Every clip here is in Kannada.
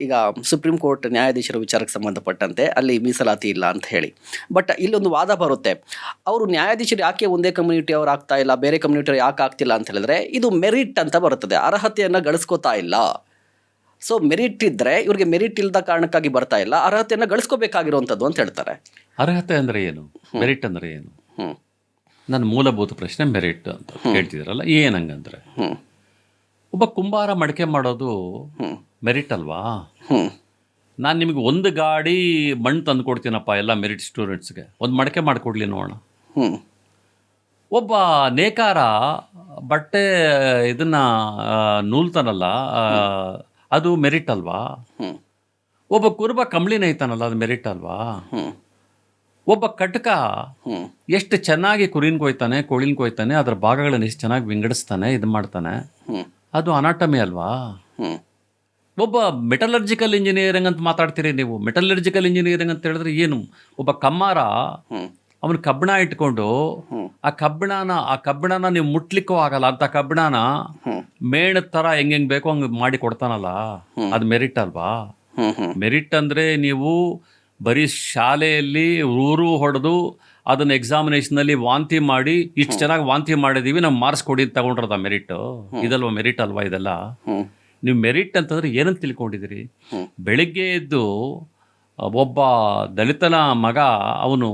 ಈಗ ಸುಪ್ರೀಂ ಕೋರ್ಟ್ ನ್ಯಾಯಾಧೀಶರ ವಿಚಾರಕ್ಕೆ ಸಂಬಂಧಪಟ್ಟಂತೆ ಅಲ್ಲಿ ಮೀಸಲಾತಿ ಇಲ್ಲ ಅಂತ ಹೇಳಿ. ಬಟ್ ಇಲ್ಲೊಂದು ವಾದ ಬರುತ್ತೆ, ಅವರು ನ್ಯಾಯಾಧೀಶರು ಯಾಕೆ ಒಂದೇ ಕಮ್ಯುನಿಟಿ ಅವ್ರು ಆಗ್ತಾ ಇಲ್ಲ, ಬೇರೆ ಕಮ್ಯುನಿಟಿ ಯಾಕೆ ಆಗ್ತಿಲ್ಲ ಅಂತ ಹೇಳಿದ್ರೆ ಇದು ಮೆರಿಟ್ ಅಂತ ಬರುತ್ತದೆ, ಅರ್ಹತೆಯನ್ನು ಗಳಿಸ್ಕೋತಾ ಇಲ್ಲ. ಸೊ ಮೆರಿಟ್ ಇದ್ದರೆ ಇವ್ರಿಗೆ ಮೆರಿಟ್ ಇಲ್ಲದ ಕಾರಣಕ್ಕಾಗಿ ಬರ್ತಾ ಇಲ್ಲ, ಅರ್ಹತೆಯನ್ನು ಗಳಿಸ್ಕೋಬೇಕಾಗಿರುವಂಥದ್ದು ಅಂತ ಹೇಳ್ತಾರೆ. ಅರ್ಹತೆ ಅಂದರೆ ಏನು, ಮೆರಿಟ್ ಅಂದರೆ ಏನು? ನನ್ನ ಮೂಲಭೂತ ಪ್ರಶ್ನೆ ಮೆರಿಟ್ ಅಂತ ಹೇಳ್ತಿದ್ದೀರಲ್ಲ, ಏನಂಗಂದ್ರೆ ಒಬ್ಬ ಕುಂಬಾರ ಮಡಿಕೆ ಮಾಡೋದು ಮೆರಿಟ್ ಅಲ್ವಾ? ನಾನು ನಿಮಗೆ ಒಂದು ಗಾಡಿ ಮಣ್ಣು ತಂದು ಕೊಡ್ತೀನಪ್ಪ ಎಲ್ಲ ಮೆರಿಟ್ ಸ್ಟೂಡೆಂಟ್ಸ್ಗೆ, ಒಂದು ಮಡಿಕೆ ಮಾಡಿಕೊಡ್ಲಿ ನೋಡೋಣ. ಒಬ್ಬ ನೇಕಾರ ಬಟ್ಟೆ ಇದನ್ನು ನೂಲ್ತಾನಲ್ಲ, ಅದು ಮೆರಿಟ್ ಅಲ್ವಾ? ಒಬ್ಬ ಕುರುಬ ಕಂಬಳಿ ನೇಯ್ತಾನಲ್ಲ, ಅದು ಮೆರಿಟ್ ಅಲ್ವಾ? ಒಬ್ಬ ಕಟಕ ಎಷ್ಟು ಚೆನ್ನಾಗಿ ಕುರಿನ ಕೊಯ್ತಾನೆ, ಕೋಳಿನ ಕೊಯ್ತಾನೆ, ಅದರ ಭಾಗಗಳನ್ನು ಎಷ್ಟು ಚೆನ್ನಾಗಿ ವಿಂಗಡಿಸ್ತಾನೆ, ಇದು ಮಾಡ್ತಾನೆ, ಅದು ಅನಾಟಮಿ ಅಲ್ವಾ? ಒಬ್ಬ ಮೆಟಲರ್ಜಿಕಲ್ ಇಂಜಿನಿಯರಿಂಗ್ ಅಂತ ಮಾತಾಡ್ತೀರಿ ನೀವು. ಮೆಟಲರ್ಜಿಕಲ್ ಇಂಜಿನಿಯರಿಂಗ್ ಅಂತ ಹೇಳಿದ್ರೆ ಏನು? ಒಬ್ಬ ಕಮ್ಮಾರ ಅವನು ಕಬ್ಬಣ ಇಟ್ಕೊಂಡು ಆ ಕಬ್ಬಣನ ನೀವು ಮುಟ್ಲಿಕ್ಕೂ ಆಗಲ್ಲ ಅಂತ ಕಬ್ಬಣನ ಮೇಣದ ಥರ ಹೆಂಗೆ ಬೇಕೋ ಹಂಗೆ ಮಾಡಿ ಕೊಡ್ತಾನಲ್ಲ, ಅದು ಮೆರಿಟ್ ಅಲ್ವಾ? ಮೆರಿಟ್ ಅಂದರೆ ನೀವು ಬರೀ ಶಾಲೆಯಲ್ಲಿ ಊರು ಹೊಡೆದು ಅದನ್ನು ಎಕ್ಸಾಮಿನೇಷನಲ್ಲಿ ವಾಂತಿ ಮಾಡಿ ಇಷ್ಟು ಚೆನ್ನಾಗಿ ವಾಂತಿ ಮಾಡಿದ್ದೀವಿ ನಾವು ಮಾರ್ಕ್ಸ್ ಕೊಡಿ ತಗೊಂಡ್ರದ ಮೆರಿಟು? ಇದಲ್ವ ಮೆರಿಟ್ ಅಲ್ವಾ ಇದೆಲ್ಲ? ನೀವು ಮೆರಿಟ್ ಅಂತಂದರೆ ಏನಂತ ತಿಳ್ಕೊಂಡಿದ್ದೀರಿ? ಬೆಳಿಗ್ಗೆ ಎದ್ದು ಒಬ್ಬ ದಲಿತನ ಮಗ ಅವನು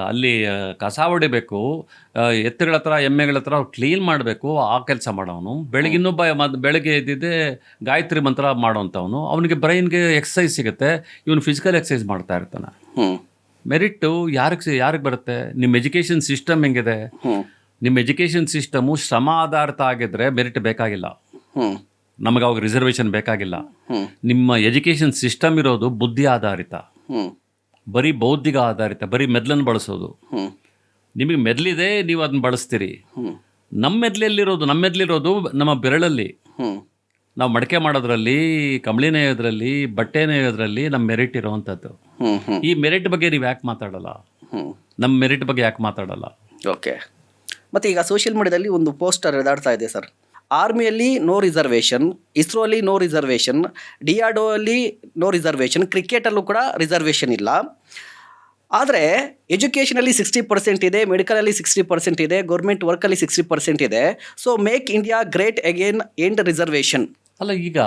ಅಲ್ಲಿ ಕಸ ಹೊಡಿಬೇಕು, ಎತ್ತುಗಳ ಹತ್ರ ಎಮ್ಮೆಗಳ ಹತ್ರ ಕ್ಲೀನ್ ಮಾಡಬೇಕು, ಆ ಕೆಲಸ ಮಾಡೋನು. ಬೆಳಗ್ಗೆ ಎದ್ದಿದ್ದೆ ಗಾಯತ್ರಿ ಮಂತ್ರ ಮಾಡೋವಂಥವನು, ಅವನಿಗೆ ಬ್ರೈನ್ಗೆ ಎಕ್ಸಸೈಸ್ ಸಿಗುತ್ತೆ, ಇವನು ಫಿಸಿಕಲ್ ಎಕ್ಸಸೈಸ್ ಮಾಡ್ತಾ ಇರ್ತಾನೆ. ಮೆರಿಟ್ಟು ಯಾರಿಗೆ ಬರುತ್ತೆ? ನಿಮ್ಮ ಎಜುಕೇಷನ್ ಸಿಸ್ಟಮ್ ಹೆಂಗಿದೆ? ನಿಮ್ಮ ಎಜುಕೇಷನ್ ಸಿಸ್ಟಮು ಶ್ರಮ ಆಧಾರಿತ ಆಗಿದ್ರೆ ಮೆರಿಟ್ ಬೇಕಾಗಿಲ್ಲ, ನಮಗೆ ಅವಾಗ ರಿಸರ್ವೇಷನ್ ಬೇಕಾಗಿಲ್ಲ. ನಿಮ್ಮ ಎಜುಕೇಷನ್ ಸಿಸ್ಟಮ್ ಇರೋದು ಬುದ್ಧಿ ಆಧಾರಿತ, ಬರೀ ಬೌದ್ಧಿಕ ಆಧಾರಿತ, ಬರೀ ಮೆದ್ಲನ್ನು ಬಳಸೋದು. ನಿಮಗೆ ಮೆದ್ಲಿದೆ, ನೀವು ಅದನ್ನ ಬಳಸ್ತೀರಿ. ನಮ್ಮ ಮೆದ್ಲಿರೋದು ನಮ್ಮ ಬೆರಳಲ್ಲಿ. ನಾವು ಮಡಕೆ ಮಾಡೋದ್ರಲ್ಲಿ, ಕಂಬಳಿ ನೇಯೋದ್ರಲ್ಲಿ, ಬಟ್ಟೆ ನೇಯೋದ್ರಲ್ಲಿ ನಮ್ಮ ಮೆರಿಟ್ ಇರೋವಂಥದ್ದು. ಈ ಮೆರಿಟ್ ಬಗ್ಗೆ ನೀವು ಯಾಕೆ ಮಾತಾಡಲ್ಲ? ನಮ್ಮ ಮೆರಿಟ್ ಬಗ್ಗೆ ಯಾಕೆ ಮಾತಾಡಲ್ಲ? ಓಕೆ. ಮತ್ತು ಈಗ ಸೋಷಿಯಲ್ ಮೀಡಿಯಾದಲ್ಲಿ ಒಂದು ಪೋಸ್ಟರ್ ಎದಾಡ್ತಾ ಇದೆ ಸರ್, ಆರ್ಮಿಯಲ್ಲಿ ನೋ ರಿಸರ್ವೇಷನ್, ಇಸ್ರೋಲ್ಲಿ ನೋ ರಿಸರ್ವೇಷನ್, DRDO ಅಲ್ಲಿ ನೋ ರಿಸರ್ವೇಷನ್, ಕ್ರಿಕೆಟಲ್ಲೂ ಕೂಡ ರಿಸರ್ವೇಷನ್ ಇಲ್ಲ. ಆದರೆ ಎಜುಕೇಷನಲ್ಲಿ 60% ಇದೆ, ಮೆಡಿಕಲಲ್ಲಿ 60% ಇದೆ, ಗೌರ್ಮೆಂಟ್ ವರ್ಕಲ್ಲಿ 60% ಇದೆ. So make India great again, end reservation. ಅಲ್ಲ, ಈಗ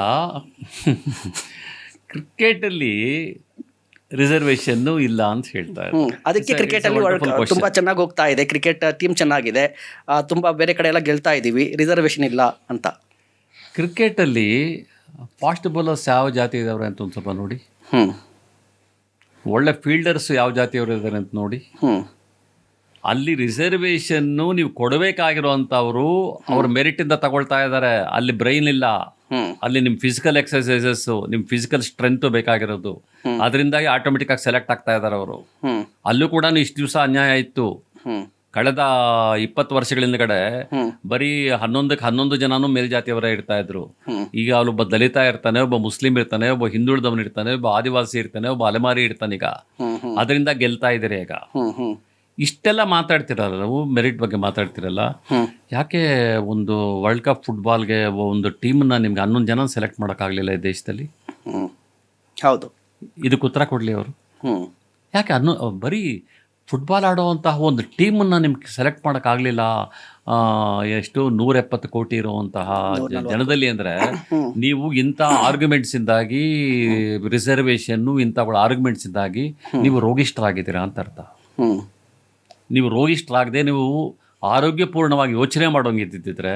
ಕ್ರಿಕೆಟಲ್ಲಿ ರಿಸರ್ವೇಷನ್ನು ಇಲ್ಲ ಅಂತ ಹೇಳ್ತಾರೆ. ಅದಕ್ಕೆ ಕ್ರಿಕೆಟಲ್ಲಿ ತುಂಬ ಚೆನ್ನಾಗಿ ಹೋಗ್ತಾ ಇದೆ, ಕ್ರಿಕೆಟ್ ಟೀಮ್ ಚೆನ್ನಾಗಿದೆ, ತುಂಬ ಬೇರೆ ಕಡೆ ಎಲ್ಲ ಗೆಲ್ತಾ ಇದ್ದೀವಿ, ರಿಸರ್ವೇಷನ್ ಇಲ್ಲ ಅಂತ. ಕ್ರಿಕೆಟಲ್ಲಿ ಫಾಸ್ಟ್ ಬೌಲರ್ಸ್ ಯಾವ ಜಾತಿ ಇದಾವ್ರೆ ಅಂತ ಒಂದು ಸ್ವಲ್ಪ ನೋಡಿ. ಒಳ್ಳೆ ಫೀಲ್ಡರ್ಸ್ ಯಾವ ಜಾತಿಯವರು ಇದ್ದಾರೆ ಅಂತ ನೋಡಿ. ಅಲ್ಲಿ ರಿಸರ್ವೇಷನ್ನು ನೀವು ಕೊಡಬೇಕಾಗಿರೋವಂಥವ್ರು ಅವ್ರ ಮೆರಿಟಿಂದ ತಗೊಳ್ತಾ ಇದ್ದಾರೆ. ಅಲ್ಲಿ ಬ್ರೈನ್ ಇಲ್ಲ, ಅಲ್ಲಿ ನಿಮ್ಮ ಫಿಸಿಕಲ್ ಎಕ್ಸಸೈಸಸ್ಸು, ನಿಮ್ಮ ಫಿಸಿಕಲ್ ಸ್ಟ್ರೆಂತ್ ಬೇಕಾಗಿರೋದು, ಅದರಿಂದಾಗಿ ಆಟೋಮೆಟಿಕ್ ಆಗಿ ಸೆಲೆಕ್ಟ್ ಆಗ್ತಾ ಇದ್ದಾರೆ ಅವರು. ಅಲ್ಲೂ ಕೂಡ ಇಷ್ಟು ದಿವಸ ಅನ್ಯಾಯ ಇತ್ತು. ಕಳೆದ 20 ವರ್ಷಗಳ ಹಿಂದ್ಗಡೆ ಬರೀ 11 ಜನನೂ ಮೇಲ್ಜಾತಿಯವರೇ ಇರ್ತಾ ಇದ್ರು. ಈಗ ಒಬ್ಬ ದಲಿತ ಇರ್ತಾನೆ, ಒಬ್ಬ ಮುಸ್ಲಿಂ ಇರ್ತಾನೆ, ಒಬ್ಬ ಹಿಂದುಳಿದವನು ಇರ್ತಾನೆ, ಒಬ್ಬ ಆದಿವಾಸಿ ಇರ್ತಾನೆ, ಒಬ್ಬ ಅಲೆಮಾರಿ ಇರ್ತಾನೆ. ಈಗ ಅದರಿಂದ ಗೆಲ್ತಾ ಇದ್ದೀರಿ. ಈಗ ಇಷ್ಟೆಲ್ಲ ಮಾತಾಡ್ತಿರಲ್ಲ, ನಾವು ಮೆರಿಟ್ ಬಗ್ಗೆ ಮಾತಾಡ್ತಿರಲ್ಲ, ಯಾಕೆ ಒಂದು ವರ್ಲ್ಡ್ ಕಪ್ ಫುಟ್ಬಾಲ್ಗೆ ಒಂದು ಟೀಮನ್ನ ನಿಮ್ಗೆ 11 ಜನ ಸೆಲೆಕ್ಟ್ ಮಾಡೋಕ್ಕಾಗಲಿಲ್ಲ ಈ ದೇಶದಲ್ಲಿ? ಹೌದು, ಇದಕ್ಕೆ ಉತ್ತರ ಕೊಡಲಿ ಅವರು. ಯಾಕೆ ಬರೀ ಫುಟ್ಬಾಲ್ ಆಡೋವಂತಹ ಒಂದು ಟೀಮನ್ನು ನಿಮ್ಗೆ ಸೆಲೆಕ್ಟ್ ಮಾಡೋಕ್ಕಾಗಲಿಲ್ಲ? ಎಷ್ಟು 170 ಕೋಟಿ ಇರುವಂತಹ ಜನದಲ್ಲಿ ಅಂದರೆ ನೀವು ಇಂಥ ಆರ್ಗ್ಯುಮೆಂಟ್ಸಿಂದಾಗಿ, ರಿಸರ್ವೇಷನ್ನು ಇಂಥಗಳ ಆರ್ಗ್ಯುಮೆಂಟ್ಸಿಂದಾಗಿ ನೀವು ರೋಗಿಷ್ಠರಾಗಿದ್ದೀರಾ ಅಂತ ಅರ್ಥ. ನೀವು ರೋಗಿಷ್ಠರಾಗದೆ ನೀವು ಆರೋಗ್ಯಪೂರ್ಣವಾಗಿ ಯೋಚನೆ ಮಾಡೋಂಗಿದ್ದಿದ್ರೆ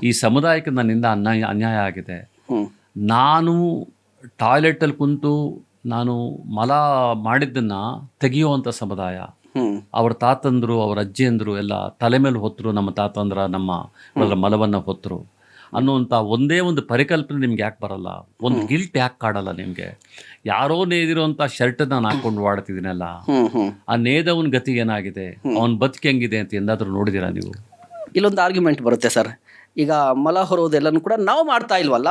ಈ ಸಮುದಾಯಕ್ಕೆ ನನ್ನಿಂದ ಅನ್ಯಾಯ ಆಗಿದೆ. ನಾನು ಟಾಯ್ಲೆಟಲ್ಲಿ ಕುಂತು ನಾನು ಮಲ ಮಾಡಿದ್ದನ್ನು ತೆಗೆಯುವಂಥ ಸಮುದಾಯ, ಅವ್ರ ತಾತಂದರು, ಅವ್ರ ಅಜ್ಜಿಯಂದರು ಎಲ್ಲ ತಲೆ ಮೇಲೆ ಹೊತ್ತರು, ನಮ್ಮ ತಾತಂದ್ರ ನಮ್ಮ ಮಲವನ್ನು ಹೊತ್ತರು ಅನ್ನುವಂಥ ಒಂದೇ ಒಂದು ಪರಿಕಲ್ಪನೆ ನಿಮ್ಗೆ ಯಾಕೆ ಬರಲ್ಲ? ಒಂದು ಗಿಲ್ಟ್ ಯಾಕೆ ಕಾಡಲ್ಲ ನಿಮಗೆ? ಯಾರೋ ನೇದಿರುವಂಥ ಶರ್ಟ್ ನಾನು ಹಾಕ್ಕೊಂಡು ಓಡ್ತಿದ್ದೀನಲ್ಲ, ಆ ನೇದವನ ಗತಿ ಏನಾಗಿದೆ, ಅವನ ಬದುಕು ಹೆಂಗಿದೆ ಅಂತ ಎಂದಾದರೂ ನೋಡಿದ್ದೀರಾ ನೀವು? ಇಲ್ಲೊಂದು ಆರ್ಗ್ಯುಮೆಂಟ್ ಬರುತ್ತೆ ಸರ್, ಈಗ ಮಲ ಹೊರೋದೆಲ್ಲನೂ ಕೂಡ ನಾವು ಮಾಡ್ತಾ ಇಲ್ವಲ್ಲ,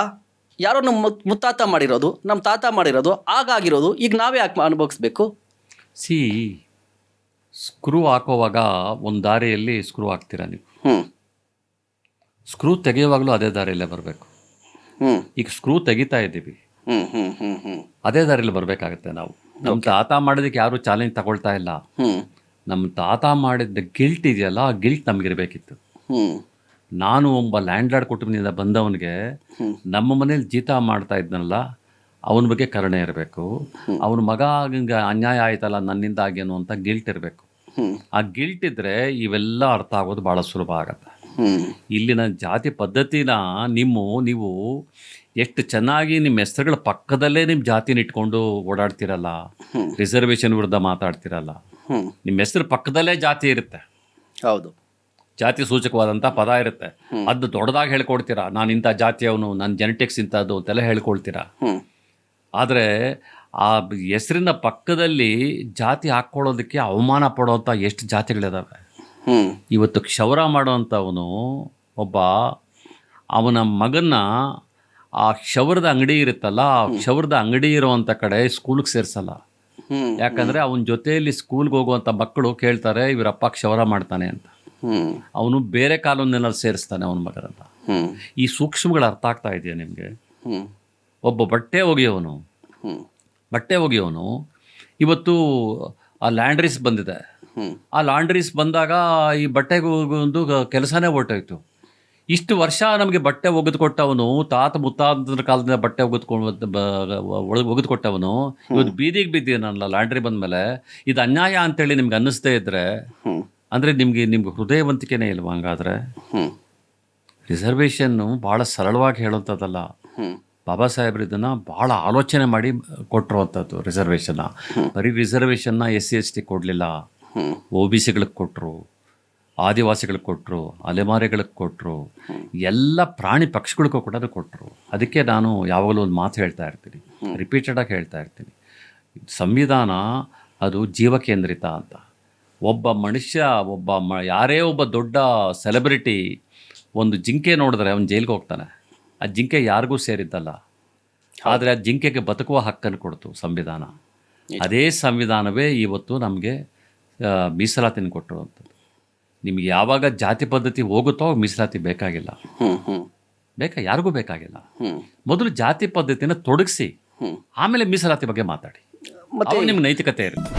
ಯಾರೋ ನಮ್ಮ ಮುತ್ತಾತ ಮಾಡಿರೋದು, ನಮ್ಮ ತಾತ ಮಾಡಿರೋದು, ಆಗಾಗಿರೋದು, ಈಗ ನಾವೇ ಯಾಕೆ ಅನುಭವಿಸ್ಬೇಕು? ಸ್ಕ್ರೂ ಹಾಕೋವಾಗ ಒಂದು ದಾರಿಯಲ್ಲಿ ಸ್ಕ್ರೂ ಹಾಕ್ತೀರಾ ನೀವು, ಸ್ಕ್ರೂ ತೆಗೆಯುವಾಗಲೂ ಅದೇ ದಾರಿಯಲ್ಲೇ ಬರಬೇಕು. ಈಗ ಸ್ಕ್ರೂ ತೆಗಿತಾ ಇದ್ದೀವಿ, ಹ್ಮ್ ಹ್ಮ್ ಹ್ಮ್ ಹ್ಮ್ ಅದೇ ದಾರಿಲಿ ಬರಬೇಕಾಗತ್ತೆ ನಾವು. ನಮ್ಮ ತಾತ ಮಾಡೋದಕ್ಕೆ ಯಾರೂ ಚಾಲೆಂಜ್ ತಗೊಳ್ತಾ ಇಲ್ಲ. ಹ್ಮ್ ನಮ್ಮ ತಾತ ಮಾಡಿದ್ದ ಗಿಲ್ಟ್ ಇದೆಯಲ್ಲ, ಆ ಗಿಲ್ಟ್ ನಮಗಿರಬೇಕಿತ್ತು. ಹ್ಮ್ ನಾನು ಒಬ್ಬ ಲ್ಯಾಂಡ್ಲಾರ್ಡ್ ಕುಟುಂಬದಿಂದ ಬಂದವನಿಗೆ ನಮ್ಮ ಮನೇಲಿ ಜೀತ ಮಾಡ್ತಾ ಇದ್ನಲ್ಲ, ಅವನ ಬಗ್ಗೆ ಕರುಣೆ ಇರಬೇಕು. ಅವನ ಮಗ ಹಿಂಗೆ ಅನ್ಯಾಯ ಆಯ್ತಲ್ಲ ನನ್ನಿಂದಾಗಿ ಅನ್ನುವಂಥ ಗಿಲ್ಟ್ ಇರಬೇಕು. ಹ್ಮ್ ಆ ಗಿಲ್ಟ್ ಇದ್ದರೆ ಇವೆಲ್ಲ ಅರ್ಥ ಆಗೋದು ಭಾಳ ಸುಲಭ ಆಗತ್ತೆ. ಹ್ಮ್ ಇಲ್ಲಿನ ಜಾತಿ ಪದ್ಧತಿನ ನೀವು ಎಷ್ಟು ಚೆನ್ನಾಗಿ ನಿಮ್ಮ ಹೆಸರುಗಳ ಪಕ್ಕದಲ್ಲೇ ನಿಮ್ಮ ಜಾತಿನ ಇಟ್ಕೊಂಡು ಓಡಾಡ್ತಿರಲ್ಲ, ರಿಸರ್ವೇಷನ್ ವಿರುದ್ಧ ಮಾತಾಡ್ತಿರಲ್ಲ. ಹ್ಮ್ ನಿಮ್ಮ ಹೆಸರು ಪಕ್ಕದಲ್ಲೇ ಜಾತಿ ಇರುತ್ತೆ, ಹೌದು. ಜಾತಿ ಸೂಚಕವಾದಂಥ ಪದ ಇರುತ್ತೆ. ಅದು ದೊಡ್ಡದಾಗಿ ಹೇಳ್ಕೊಡ್ತೀರಾ, ನಾನು ಇಂಥ ಜಾತಿಯವನು, ನನ್ನ ಜೆನೆಟಿಕ್ಸ್ ಇಂಥದ್ದು ಅಂತೆಲ್ಲ ಹೇಳ್ಕೊಳ್ತೀರಾ. ಹ್ಮ್ ಆದರೆ ಆ ಹೆಸರಿನ ಪಕ್ಕದಲ್ಲಿ ಜಾತಿ ಹಾಕ್ಕೊಳ್ಳೋದಕ್ಕೆ ಅವಮಾನ ಪಡೋವಂಥ ಎಷ್ಟು ಜಾತಿಗಳಿದಾವೆ. ಹ್ಮ್ ಇವತ್ತು ಕ್ಷೌರ ಮಾಡೋವಂಥವನು ಒಬ್ಬ, ಅವನ ಮಗನ್ನ ಆ ಕ್ಷೌರದ ಅಂಗಡಿ ಇರುತ್ತಲ್ಲ, ಆ ಕ್ಷೌರದ ಅಂಗಡಿ ಇರೋವಂಥ ಕಡೆ ಸ್ಕೂಲ್ಗೆ ಸೇರಿಸಲ್ಲ. ಹ್ಮ್ ಯಾಕಂದರೆ ಅವನ ಜೊತೆಯಲ್ಲಿ ಸ್ಕೂಲ್ಗೆ ಹೋಗುವಂಥ ಮಕ್ಕಳು ಕೇಳ್ತಾರೆ ಇವರಪ್ಪ ಕ್ಷೌರ ಮಾಡ್ತಾನೆ ಅಂತ. ಹ್ಮ್ ಅವನು ಬೇರೆ ಕಾನೂನಿನಲ್ಲಿ ಸೇರಿಸ್ತಾನೆ ಅವನ ಮಗನನ್ನು. ಹ್ಮ್ ಈ ಸೂಕ್ಷ್ಮಗಳು ಅರ್ಥ ಆಗ್ತಾ ಇದೆಯಾ ನಿಮಗೆ? ಹ್ಮ್ ಒಬ್ಬ ಬಟ್ಟೆ ಒಗೆಯೋನು ಇವತ್ತು ಆ ಲ್ಯಾಂಡ್ರೀಸ್ ಬಂದಿದೆ. ಹ್ಮ್ ಆ ಲಾಂಡ್ರೀಸ್ ಬಂದಾಗ ಈ ಬಟ್ಟೆಗೆ ಒಂದು ಕೆಲಸನೇ ಹೊರಟೋಯ್ತು. ಇಷ್ಟು ವರ್ಷ ನಮಗೆ ಬಟ್ಟೆ ಒಗೆದುಕೊಟ್ಟವನು, ತಾತ ಮುತ್ತಾತರ ಕಾಲದಿಂದ ಬಟ್ಟೆ ಒಗೆದುಕೊಟ್ಟವನು ಇವತ್ತು ಬೀದಿಗೆ ಬಿದ್ದೀನಲ್ಲ ಲಾಂಡ್ರಿ ಬಂದಮೇಲೆ. ಇದು ಅನ್ಯಾಯ ಅಂತೇಳಿ ನಿಮ್ಗೆ ಅನ್ನಿಸ್ದೇ ಇದ್ದರೆ ಅಂದರೆ ನಿಮಗೆ ಹೃದಯವಂತಿಕೆನೇ ಇಲ್ವಾ? ಹಂಗಾದರೆ ರಿಸರ್ವೇಷನ್ನು ಭಾಳ ಸರಳವಾಗಿ ಹೇಳೋಂಥದ್ದಲ್ಲ. ಬಾಬಾ ಸಾಹೇಬ್ರು ಇದನ್ನು ಭಾಳ ಆಲೋಚನೆ ಮಾಡಿ ಕೊಟ್ಟಿರುವಂಥದ್ದು ರಿಸರ್ವೇಷನ್ನ. ಬರೀ ರಿಸರ್ವೇಷನ್ನ SC/ST ಕೊಡಲಿಲ್ಲ, OBCಗಳಿಗೆ ಕೊಟ್ಟರು, ಆದಿವಾಸಿಗಳಿಗೆ ಕೊಟ್ಟರು, ಅಲೆಮಾರಿಗಳಿಗೆ ಕೊಟ್ಟರು, ಎಲ್ಲ ಪ್ರಾಣಿ ಪಕ್ಷಿಗಳಿಗೂ ಕೂಡ ಕೊಟ್ಟರು. ಅದಕ್ಕೆ ನಾನು ಯಾವಾಗಲೂ ಒಂದು ಮಾತು ಹೇಳ್ತಾ ಇರ್ತೀನಿ, ರಿಪೀಟೆಡಾಗಿ ಹೇಳ್ತಾ ಇರ್ತೀನಿ, ಸಂವಿಧಾನ ಅದು ಜೀವಕೇಂದ್ರಿತ ಅಂತ. ಒಬ್ಬ ಮನುಷ್ಯ, ಯಾರೇ ಒಬ್ಬ ದೊಡ್ಡ ಸೆಲೆಬ್ರಿಟಿ ಒಂದು ಜಿಂಕೆ ನೋಡಿದ್ರೆ ಅವನು ಜೈಲಿಗೆ ಹೋಗ್ತಾನೆ. ಆ ಜಿಂಕೆ ಯಾರಿಗೂ ಸೇರಿದ್ದಲ್ಲ, ಆದರೆ ಆ ಜಿಂಕೆಗೆ ಬದುಕುವ ಹಕ್ಕನ್ನು ಕೊಡ್ತು ಸಂವಿಧಾನ. ಅದೇ ಸಂವಿಧಾನವೇ ಇವತ್ತು ನಮಗೆ ಮೀಸಲಾತಿನ ಕೊಟ್ಟಿರುವಂಥದ್ದು. ನಿಮ್ಗೆ ಯಾವಾಗ ಜಾತಿ ಪದ್ಧತಿ ಹೋಗುತ್ತೋ ಮೀಸಲಾತಿ ಬೇಕಾಗಿಲ್ಲ, ಯಾರಿಗೂ ಬೇಕಾಗಿಲ್ಲ. ಮೊದಲು ಜಾತಿ ಪದ್ಧತಿನ ತೊಡಗಿಸಿ ಆಮೇಲೆ ಮೀಸಲಾತಿ ಬಗ್ಗೆ ಮಾತಾಡಿ, ಮತ್ತು ನಿಮ್ಗೆ ನೈತಿಕತೆ ಇರುತ್ತೆ.